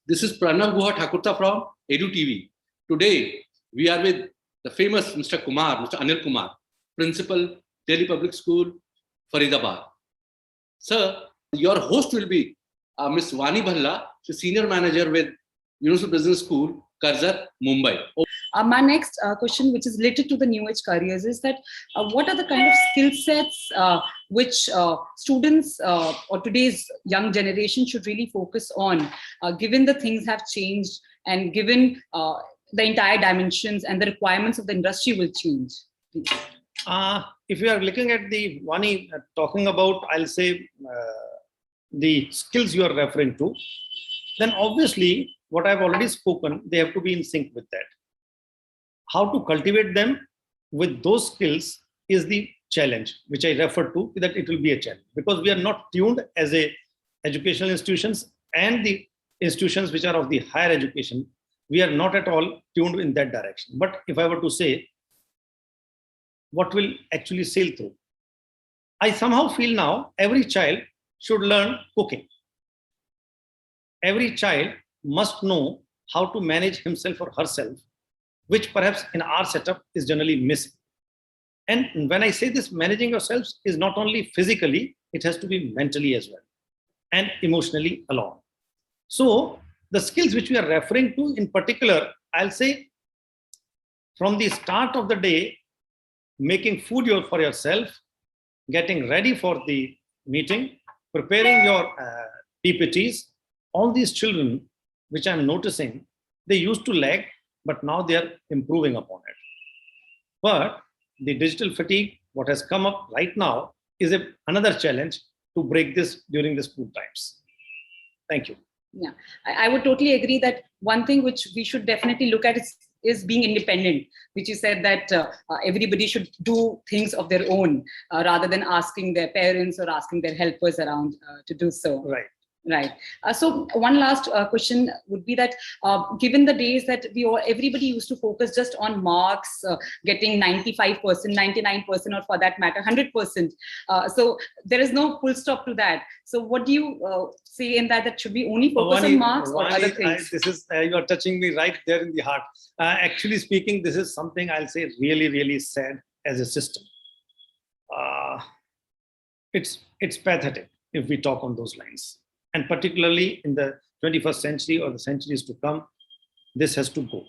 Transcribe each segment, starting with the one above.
This is Pranav Guha Thakurta from Edu TV. Today, we are with the famous Mr. Kumar, Mr. Anil Kumar, Principal, Delhi Public School, Faridabad. Sir, your host will be Miss Vani Bhalla, she's Senior Manager with Universal Business School, Karjat, Mumbai. My next question, which is related to the new age careers, is that what are the kind of skill sets which students or today's young generation should really focus on, given the things have changed and given the entire dimensions and the requirements of the industry will change? Please. If you are looking at the Vani talking about, I'll say, the skills you are referring to, then obviously what I've already spoken, they have to be in sync with that. How to cultivate them with those skills is the challenge, which I referred to, that it will be a challenge, because we are not tuned as a educational institutions and the institutions which are of the higher education, we are not at all tuned in that direction. But if I were to say, what will actually sail through? I somehow feel now every child should learn cooking. Every child must know how to manage himself or herself, which perhaps in our setup is generally missing. And when I say this, managing yourselves is not only physically, it has to be mentally as well and emotionally along. So the skills which we are referring to in particular, I'll say from the start of the day, making food for yourself, getting ready for the meeting, preparing your PPTs, all these children, which I'm noticing, they used to lag, but now they are improving upon it. But the digital fatigue, what has come up right now, is another challenge to break this during the school times. Thank you. Yeah, I would totally agree that one thing which we should definitely look at is being independent, which you said that everybody should do things of their own rather than asking their parents or asking their helpers around to do so. Right. Right. So one last question would be that given the days that everybody used to focus just on marks, getting 95%, 99%, or for that matter, 100%. So there is no full stop to that. So what do you say in that should we only focus on marks or other things? This is, you are touching me right there in the heart. Actually speaking, this is something I'll say really, really sad as a system. It's pathetic if we talk on those lines. And particularly in the 21st century or the centuries to come, this has to go.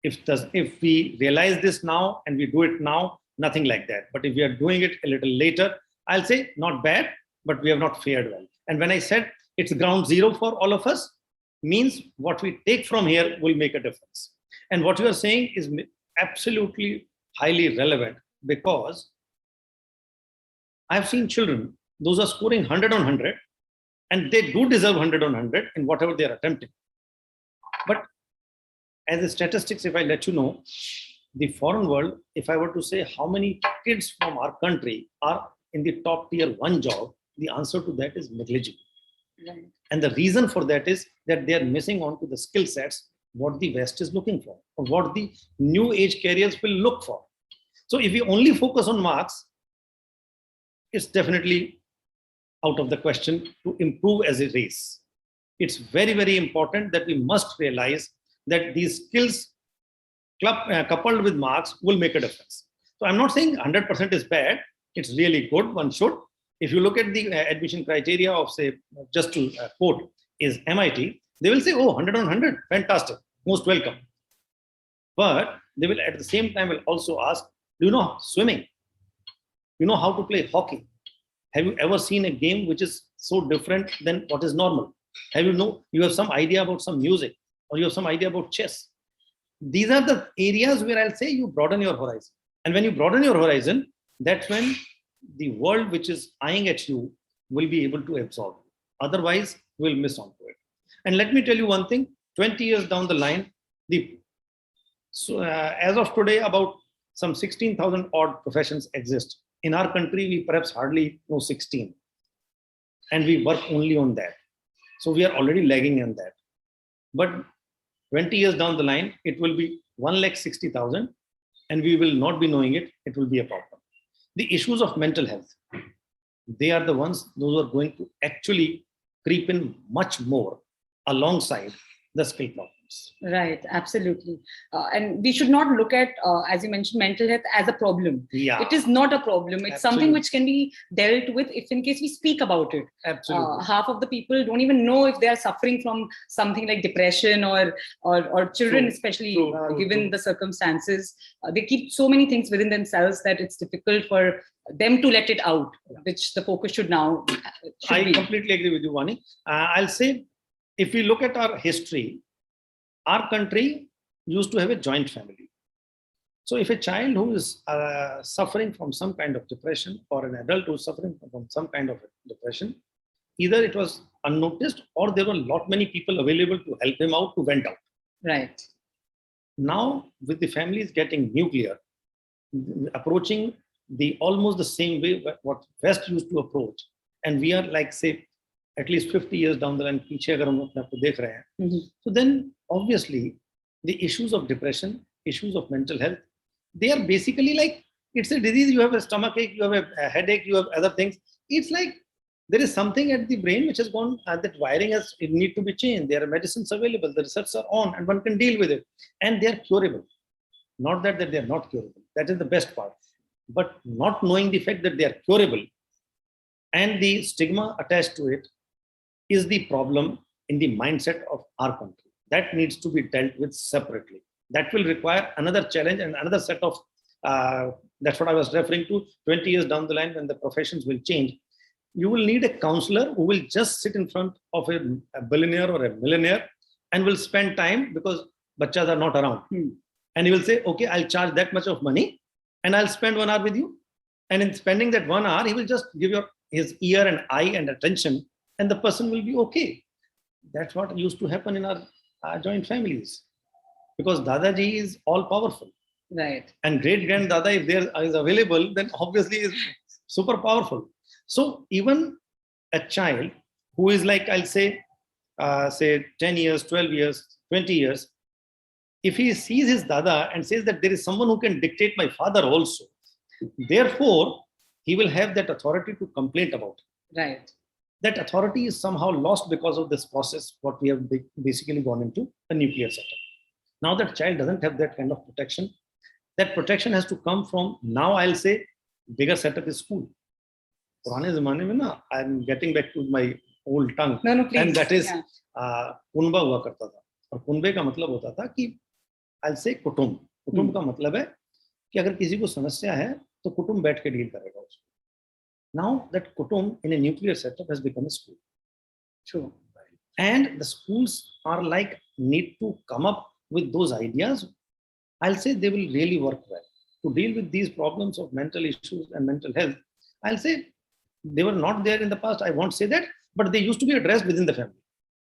If we realize this now and we do it now, nothing like that. But if we are doing it a little later, I'll say not bad, but we have not fared well. And when I said it's ground zero for all of us, means what we take from here will make a difference. And what you are saying is absolutely highly relevant, because I've seen children, those are scoring 100 on 100, and they do deserve 100 on 100 in whatever they are attempting. But as a statistics, if I let you know, the foreign world, if I were to say how many kids from our country are in the top tier 1 job, the answer to that is negligible. Right. And the reason for that is that they are missing on to the skill sets, what the West is looking for, or what the new age careers will look for. So if we only focus on marks, it's definitely out of the question to improve as a race. It's very, very important that we must realize that these skills coupled with marks will make a difference. So I'm not saying 100% is bad. It's really good. One should. If you look at the admission criteria of, say, just to quote, is MIT, they will say, oh, 100 on 100, fantastic, most welcome. But they will at the same time will also ask, do you know swimming? You know how to play hockey? Have you ever seen a game which is so different than what is normal? You have some idea about some music, or you have some idea about chess. These are the areas where I'll say you broaden your horizon. And when you broaden your horizon, that's when the world which is eyeing at you will be able to absorb. Otherwise, we'll miss on to it. And let me tell you one thing, 20 years down the line, as of today, about some 16,000 odd professions exist. In our country, we perhaps hardly know 16. And we work only on that. So we are already lagging on that. But 20 years down the line, it will be 1,60,000, and we will not be knowing it. It will be a problem. The issues of mental health, they are the ones, those are going to actually creep in much more alongside the skill problems. Right, absolutely. And we should not look at, as you mentioned, mental health as a problem. Yeah. It is not a problem. It's something which can be dealt with if in case we speak about it. Absolutely. Half of the people don't even know if they are suffering from something like depression or children, especially given the circumstances. They keep so many things within themselves that it's difficult for them to let it out, which the focus should now I completely agree with you, Vani. I'll say, if we look at our history, our country used to have a joint family. So if a child who is suffering from some kind of depression, or an adult who is suffering from some kind of depression, either it was unnoticed or there were many people available to help him out, to vent out. Right. Now, with the families getting nuclear, approaching almost the same way what West used to approach, and we are like, say, at least 50 years down the line, so then obviously the issues of depression, issues of mental health, they are basically like, it's a disease. You have a stomach ache, you have a headache, you have other things. It's like there is something at the brain which has gone, that wiring it need to be changed. There are medicines available, the research are on, and one can deal with it, and they are curable. Not that they are not curable. That is the best part. But not knowing the fact that they are curable and the stigma attached to it is the problem in the mindset of our country. That needs to be dealt with separately. That will require another challenge and another set of, that's what I was referring to, 20 years down the line when the professions will change. You will need a counselor who will just sit in front of a billionaire or a millionaire and will spend time, because bachas are not around. And he will say, okay, I'll charge that much of money and I'll spend 1 hour with you. And in spending that 1 hour, he will just give his ear and eye and attention, and the person will be okay. That's what used to happen in our joint families, because Dadaji is all powerful. Right. And great granddada, if there is available, then obviously is super powerful. So even a child who is like, I'll say 10 years, 12 years, 20 years, if he sees his dada and says that there is someone who can dictate my father also, therefore he will have that authority to complain about it. Right. That authority is somehow lost because of this process, what we have basically gone into, a nuclear setup. Now that child doesn't have that kind of protection. That protection has to come from, now I'll say, bigger setup is school. I'm getting back to my old tongue. No, please. And that is, kunba hua karta tha. और कुनबे का मतलब होता था कि I'll say कुटुंब. कुटुंब का मतलब है कि अगर किसी को समस्या है तो कुटुंब बैठ के डील करेगा उसको. Now that kutum in a nuclear setup has become a school. True. And the schools are like, need to come up with those ideas. I'll say they will really work well to deal with these problems of mental issues and mental health. I'll say they were not there in the past. I won't say that, but they used to be addressed within the family.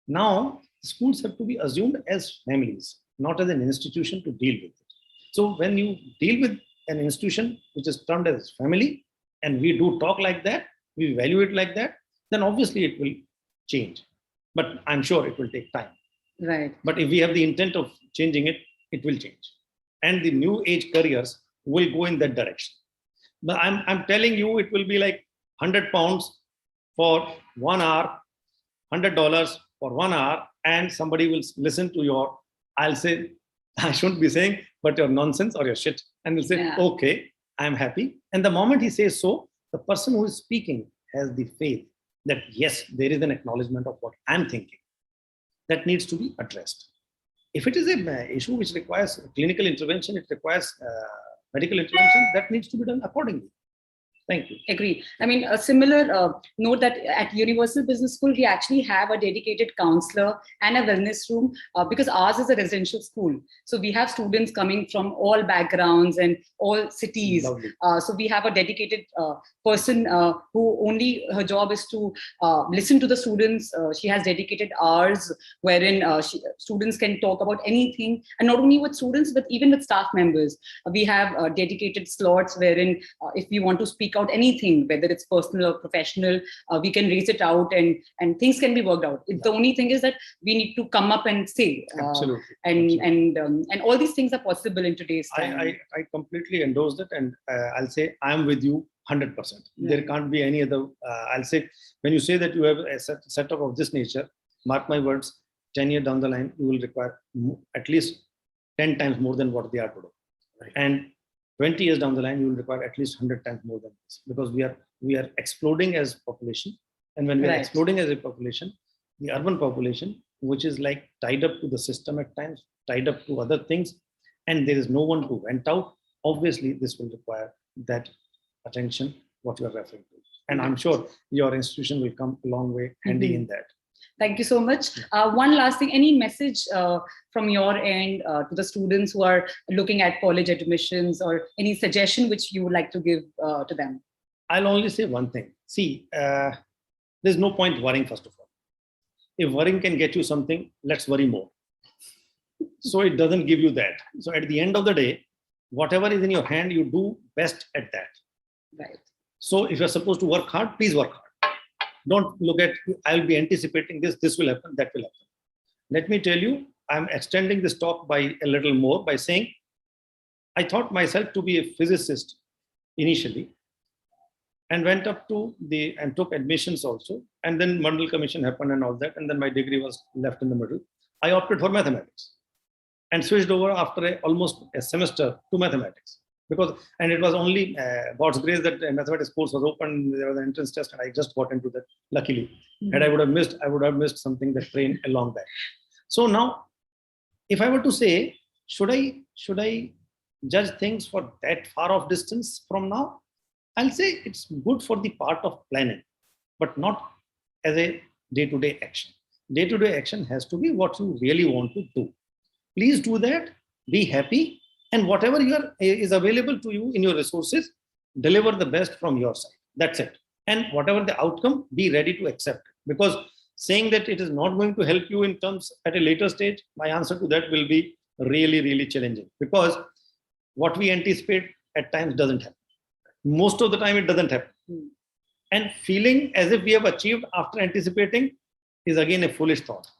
Now schools have to be assumed as families, not as an institution to deal with it. So when you deal with an institution which is termed as family, and we do talk like that, we value it like that, then obviously it will change. But I'm sure it will take time. Right. But if we have the intent of changing it, it will change. And the new age careers will go in that direction. But I'm telling you, it will be like 100 pounds for 1 hour, $100 for 1 hour, and somebody will listen to your, I'll say, I shouldn't be saying, but your nonsense or your shit. And will say, okay, I'm happy. And the moment he says so, the person who is speaking has the faith that yes, there is an acknowledgement of what I'm thinking. That needs to be addressed. If it is an issue which requires clinical intervention, it requires medical intervention, that needs to be done accordingly. Thank you. Agree. I mean, a similar note that at Universal Business School, we actually have a dedicated counselor and a wellness room because ours is a residential school. So we have students coming from all backgrounds and all cities. So we have a dedicated person who only her job is to listen to the students. She has dedicated hours wherein students can talk about anything, and not only with students, but even with staff members. We have dedicated slots wherein if we want to speak out anything, whether it's personal or professional, we can raise it out and things can be worked out. The only thing is that we need to come up and say. Absolutely. And all these things are possible in today's time. I completely endorse that, and I'll say I'm with you 100%. There can't be any other. I'll say when you say that you have a setup of this nature, mark my words, 10 years down the line, you will require at least 10 times more than what they are today. Right. And 20 years down the line, you will require at least 100 times more than this, because we are exploding as population. And when we are exploding as a population, the urban population, which is like tied up to the system at times, tied up to other things, and there is no one to rent out, obviously this will require that attention, what you are referring to. And I'm sure your institution will come a long way handy in that. Thank you so much. One last thing, any message from your end to the students who are looking at college admissions, or any suggestion which you would like to give to them? I'll only say one thing. See, there's no point worrying, first of all. If worrying can get you something, let's worry more. So it doesn't give you that. So at the end of the day, whatever is in your hand, you do best at that. Right. So if you're supposed to work hard, please work hard. Don't look at, I'll be anticipating this will happen, that will happen. Let me tell you, I'm extending this talk by a little more by saying, I thought myself to be a physicist initially, and went up to and took admissions also. And then Mandal Commission happened and all that. And then my degree was left in the middle. I opted for mathematics and switched over after almost a semester to mathematics. And it was only God's grace that the mathematics course was open. There was an entrance test, and I just got into that, luckily. And I would have missed something, that train a long back. So now, if I were to say, should I judge things for that far off distance from now? I'll say it's good for the part of planning, but not as a day-to-day action. Day-to-day action has to be what you really want to do. Please do that, be happy, and whatever is available to you in your resources, deliver the best from your side. That's it. And whatever the outcome, be ready to accept it. Because saying that it is not going to help you in terms at a later stage, my answer to that will be really, really challenging. Because what we anticipate at times doesn't happen. Most of the time it doesn't happen. And feeling as if we have achieved after anticipating is again a foolish thought.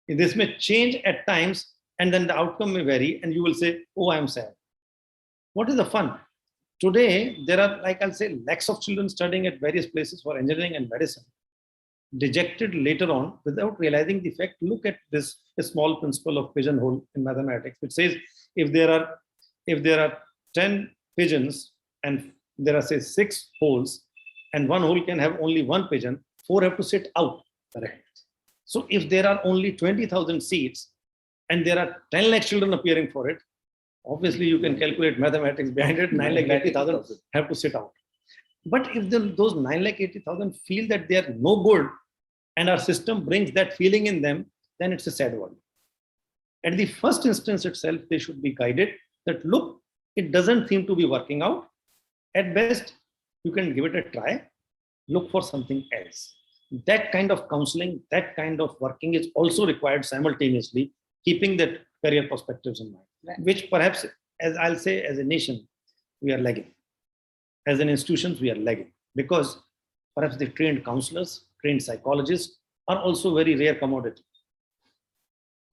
This may change at times, and then the outcome may vary, and you will say, oh, I am sad. What is the fun? Today, there are, like I'll say, lakhs of children studying at various places for engineering and medicine, dejected later on without realizing the fact. Look at this small principle of pigeonhole in mathematics, which says if there are 10 pigeons and there are, say, 6 holes, and one hole can have only one pigeon, 4 have to sit out. Correct. So if there are only 20,000 seats and there are 10 lakh children appearing for it, obviously you can calculate mathematics behind it. 9,80,000 have to sit out. But if those 9,80,000 feel that they are no good, and our system brings that feeling in them, then it's a sad world. At the first instance itself, they should be guided that, look, it doesn't seem to be working out. At best, you can give it a try. Look for something else. That kind of counseling, that kind of working is also required simultaneously, keeping that career perspectives in mind, right. Which perhaps, as I'll say, as a nation, we are lagging. As an institution, we are lagging, because perhaps the trained counselors, trained psychologists are also very rare commodity.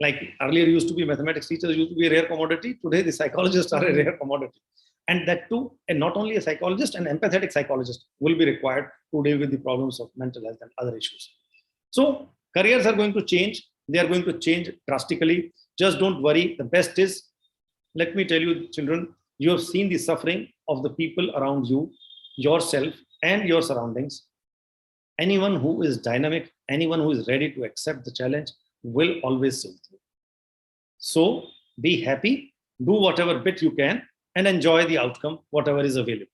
Like earlier used to be mathematics teachers used to be a rare commodity. Today, the psychologists are a rare commodity. And that too, and not only a psychologist, an empathetic psychologist will be required to deal with the problems of mental health and other issues. So careers are going to change. They are going to change drastically. Just don't worry. The best is, let me tell you, children, you have seen the suffering of the people around you, yourself, and your surroundings. Anyone who is dynamic, anyone who is ready to accept the challenge will always sail through. So be happy, do whatever bit you can, and enjoy the outcome, whatever is available.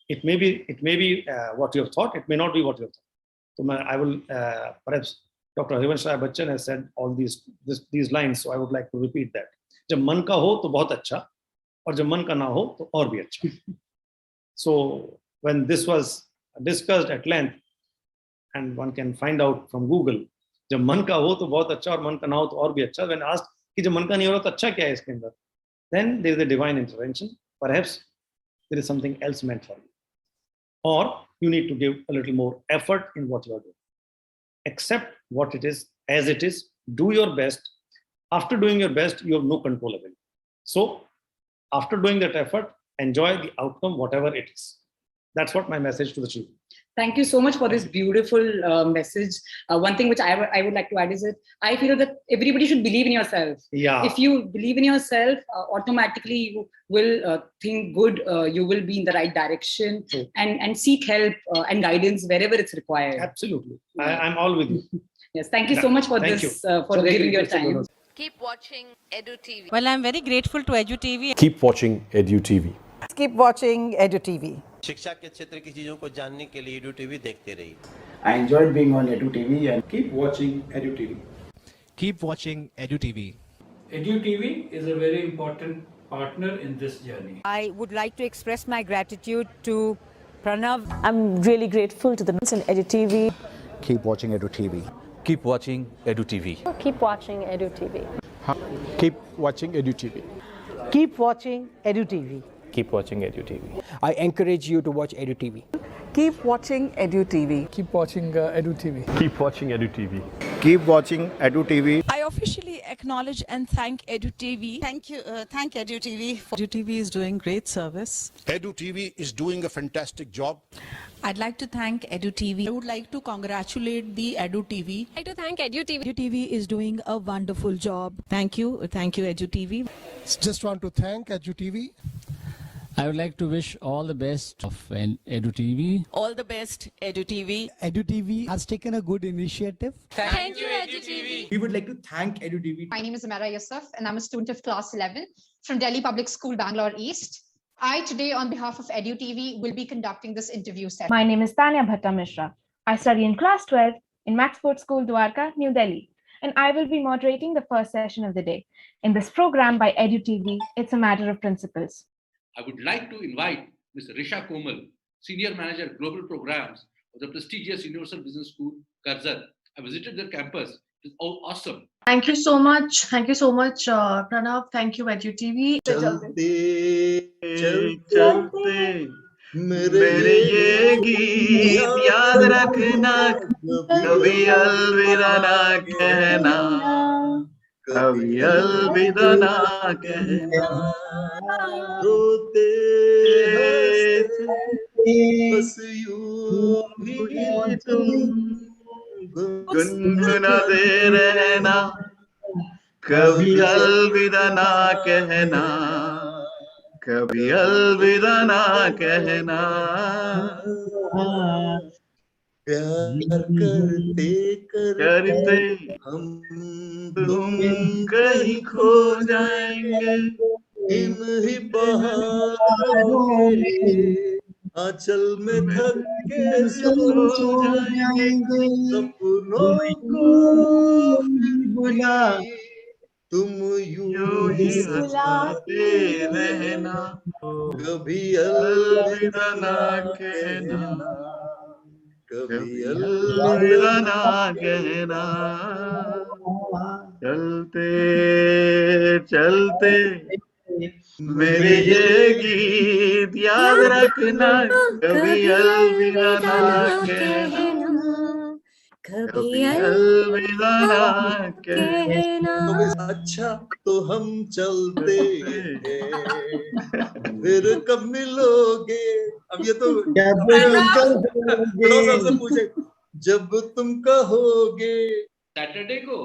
It may be what you have thought, it may not be what you have thought. So I will, perhaps Dr. Harivansh Rai Bachchan has said all these lines, so I would like to repeat that. जब मन का हो तो बहुत अच्छा, और जब मन का ना हो तो और भी अच्छा. So when this was discussed at length, and one can find out from Google, जब मन का हो तो बहुत अच्छा और मन का ना हो तो और भी अच्छा. When asked कि जब मन का नहीं हो रहा तो अच्छा क्या है इसके अंदर, then there is a divine intervention. Perhaps there is something else meant for you, or you need to give a little more effort in what you are doing. Accept what it is as it is. Do your best. After doing your best, you have no control over it. So after doing that effort, enjoy the outcome, whatever it is. That's what my message to the children. Thank you so much for this beautiful message. One thing which I would like to add is that I feel that everybody should believe in yourself. Yeah. If you believe in yourself, automatically you will think good, you will be in the right direction, and seek help and guidance wherever it's required. Absolutely. I'm all with you. Yes, thank you so much for this, for giving your time. Keep watching EduTV. Well, I'm very grateful to EduTV. Keep watching EduTV. Keep watching EduTV. शिक्षा के क्षेत्र की चीजों को जानने के लिए EduTV देखते रहिए. I enjoyed being on EduTV and keep watching EduTV. Keep watching EduTV. EduTV is a very important partner in this journey. I would like to express my gratitude to Pranav. I'm really grateful to the in EduTV. Keep watching EduTV. Keep watching EduTV. Keep watching EduTV. Keep watching EduTV. Keep watching EduTV. Keep watching EduTV. I encourage you to watch EduTV. Keep watching EduTV. Keep watching EduTV. Keep watching EduTV. Keep watching EduTV. I officially acknowledge and thank EduTV. Thank you. Thank EduTV. EduTV is doing great service. EduTV is doing a fantastic job. I'd like to thank EduTV. I would like to congratulate the EduTV. I'd like to thank EduTV. EduTV is doing a wonderful job. Thank you. Thank you, EduTV. Just want to thank EduTV. I would like to wish all the best of EduTV. All the best, EduTV. EduTV has taken a good initiative. Thank you, EduTV. We would like to thank EduTV. My name is Amara Yusuf and I'm a student of class 11 from Delhi Public School, Bangalore East. I today, on behalf of EduTV, will be conducting this interview session. My name is Tanya Bhatta Mishra. I study in class 12 in Max Sports School, Dwarka, New Delhi, and I will be moderating the first session of the day. In this program by EduTV, it's a matter of principles. I would like to invite Ms. Risha Komal, Senior Manager Global Programs of the prestigious Universal Business School, Karjat. I visited their campus. It's awesome. Thank you so much. Thank you so much, Pranav. Thank you, EduTV. मेरे ये गीत याद रखना, कभी अलविदा ना कहना, कभी अलविदा ना कहना. रोते बस यूं ही तुम गुनगुनाते रहना, कभी अलविदा ना कहना, कभी अलविदा ना कहना. प्यार करते करते हम तुम कहीं खो जाएंगे, इन ही बहारों के आंचल में थक के सो जाएंगे. सपनों को बुला तुम यूं ही हंसाते रहना, कभी अलविदा ना कहना, कभी अलविदा ना कहना. चलते चलते मेरे ये गीत याद रखना, कभी अलविदा ना कहना, कभी अलविदा ना कहना. अच्छा तो हम चलते फिर कब मिलोगे. अब ये तो सबसे पूछे, जब तुम कहोगे. सैटरडे को